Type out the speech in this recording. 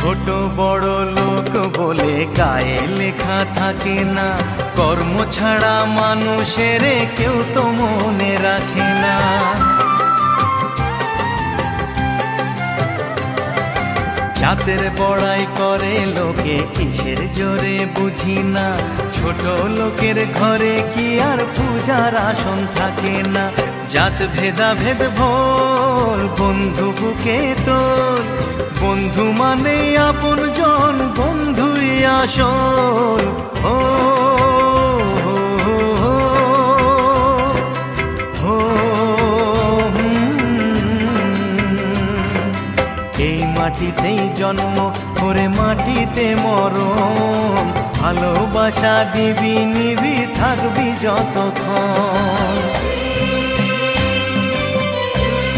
ছোট বড় লোক বলে গায়ে লেখা থাকে না, কর্ম ছাড়া মানুষের কেউ তো মনে রাখে না। জাতের বড়াই করে লোকে কিসের জোরে বুঝি না, ছোট লোকের ঘরে কি আর পূজার আসন থাকে না। জাত ভেদাভেদ ভোল বন্ধু বুকে তোল, বন্ধু মানে আপন জন, বন্ধুই আসল। ও এই মাটিতেই জন্ম করে মাটিতে মরণ, ভালোবাসা দিবি নিবি থাকবি যতক্ষণ।